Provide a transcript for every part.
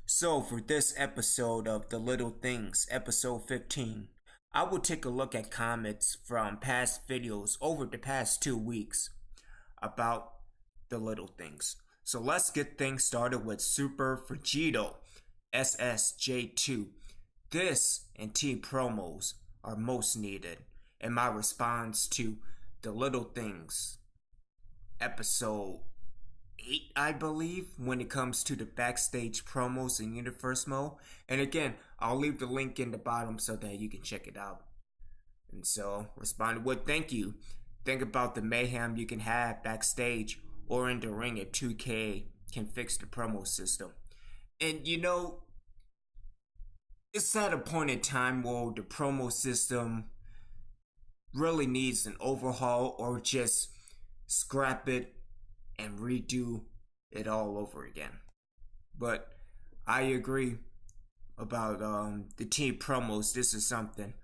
So, for this episode of The Little Things, episode 15, I will take a look at comments from past videos over the past 2 weeks about The Little Things. So, let's get things started with Super Frigito SSJ2. This and T promos are most needed in my response to The Little Things episode 8, I believe, when it comes to the backstage promos in Universe Mode. And again, I'll leave the link in the bottom so that you can check it out. And so, responded with thank you. Think about the mayhem you can have backstage or in the ring if 2K can fix the promo system. And it's at a point in time where the promo system really needs an overhaul or just scrap it and redo it all over again. But I agree about the team promos. This is something.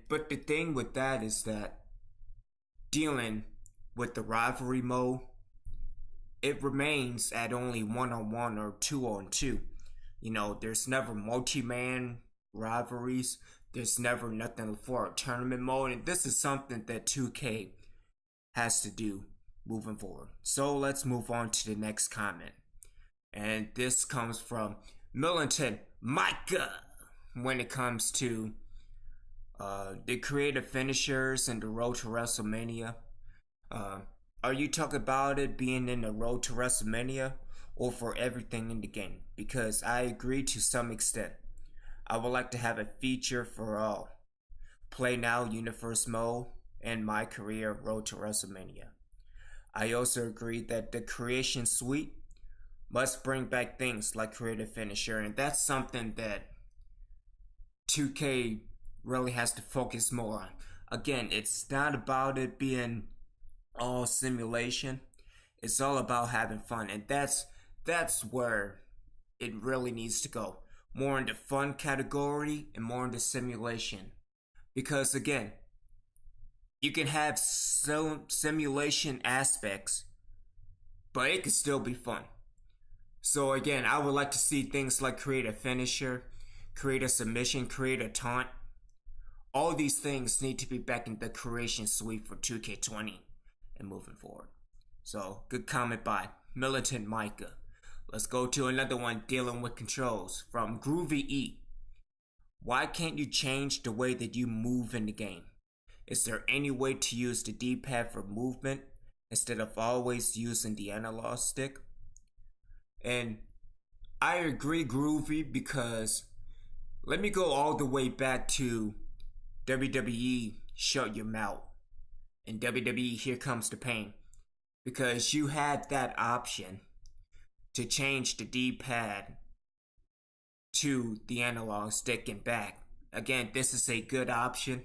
But the thing with that is that dealing with the rivalry mode, it remains at only 1-on-1 or 2-on-2. There's never multi-man rivalries. There's never nothing for a tournament mode. And this is something that 2K has to do moving forward. So let's move on to the next comment. And this comes from Militant Micah when it comes to the creative finishers and the road to WrestleMania. Are you talking about it being in the road to WrestleMania or for everything in the game? Because I agree to some extent. I would like to have a feature for all. Play now, Universe Mode, and my career road to WrestleMania. I also agree that the Creation Suite must bring back things like Creative Finisher, and that's something that 2K really has to focus more on. Again, it's not about it being all simulation. It's all about having fun, and that's where it really needs to go. More in the fun category and more in the simulation. Because again, you can have simulation aspects, but it can still be fun. So again, I would like to see things like create a finisher, create a submission, create a taunt. All these things need to be back in the creation suite for 2K20 and moving forward. So, good comment by Militant Micah. Let's go to another one dealing with controls from Groovy E. Why can't you change the way that you move in the game? Is there any way to use the D-pad for movement instead of always using the analog stick? And I agree, Groovy, because let me go all the way back to WWE Shut Your Mouth and WWE Here Comes the Pain, because you had that option to change the D-pad to the analog stick and back. Again, this is a good option.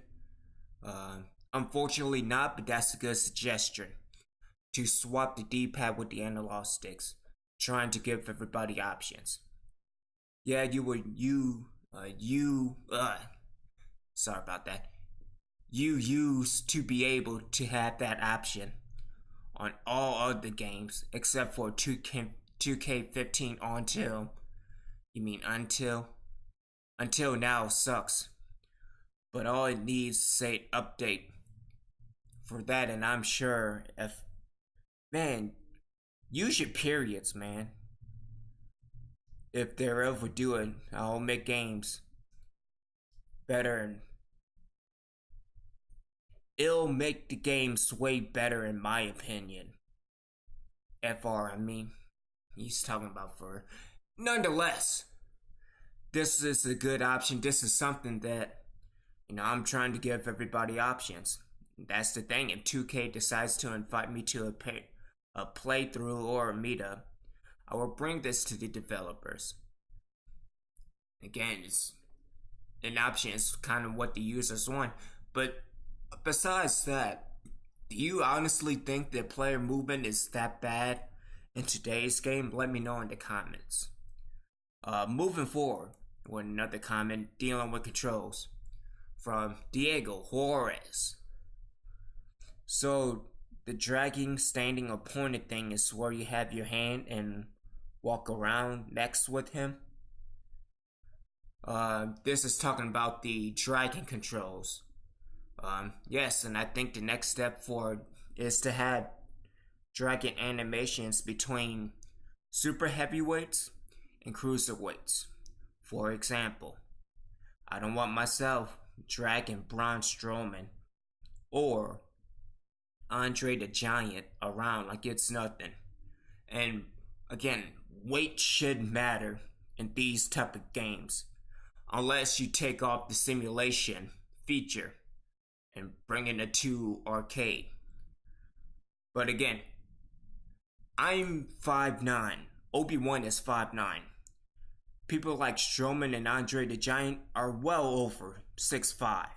Unfortunately not, but that's a good suggestion to swap the D-pad with the analog sticks, trying to give everybody options. Yeah, sorry about that. You used to be able to have that option on all other games except for 2K15 until now sucks. But all it needs is say update for that, and I'm sure use your periods, man. If they're overdoing, I'll make games better, and it'll make the game sway better in my opinion. FR, he's talking about for. Nonetheless, this is a good option. This is something that I'm trying to give everybody options. That's the thing. If 2K decides to invite me to a playthrough or a meetup, I will bring this to the developers. Again, it's an option. It's kind of what the users want. But besides that, do you honestly think that player movement is that bad in today's game? Let me know in the comments. Moving forward with another comment dealing with controls from Diego Juarez. So the dragging, standing, or pointed thing is where you have your hand and walk around next with him. This is talking about the dragon controls. Yes, and I think the next step forward is to have dragon animations between super heavyweights and cruiserweights. For example, I don't want myself dragging Braun Strowman or Andre the Giant around like it's nothing. And again, weight should matter in these type of games, unless you take off the simulation feature and bring it to arcade. But again, I'm 5'9". Obi-Wan is 5'9". People like Strowman and Andre the Giant are well over 6'5".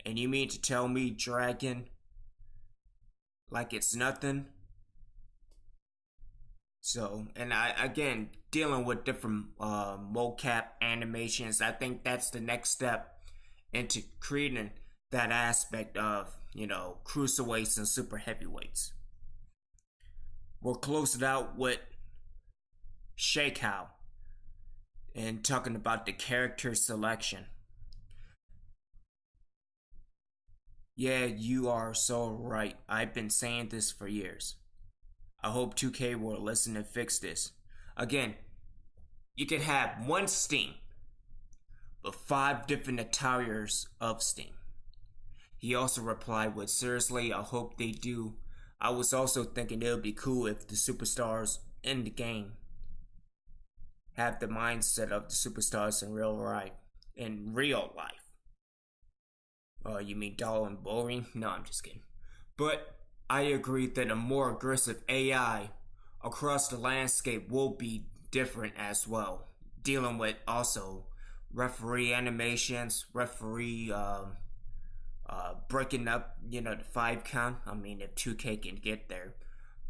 And you mean to tell me Dragon like it's nothing? So, and I again dealing with different mocap animations. I think that's the next step into creating that aspect of cruiserweights and super heavyweights. We'll close it out with Shakeout and talking about the character selection. Yeah, you are so right. I've been saying this for years. I hope 2K will listen and fix this. Again, you can have one Sting, but 5 different attires of Sting. He also replied with, seriously, I hope they do. I was also thinking it would be cool if the superstars in the game have the mindset of the superstars in real life. In real life. You mean dull and boring? No, I'm just kidding. But I agree that a more aggressive AI across the landscape will be different as well. Dealing with also referee animations, referee breaking up, the 5 count. I mean, if 2K can get there.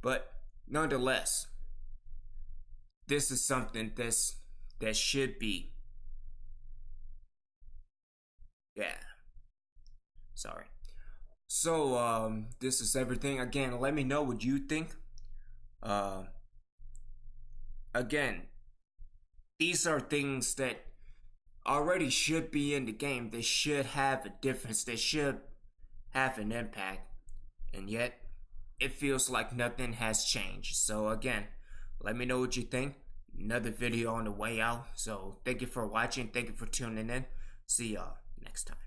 But nonetheless, this is something that should be. Yeah. Sorry. So, this is everything. Again, let me know what you think. Uh, again, these are things that already should be in the game. They should have a difference. They should have an impact. And yet, it feels like nothing has changed. So, again, let me know what you think. Another video on the way out. So, thank you for watching. Thank you for tuning in. See y'all next time.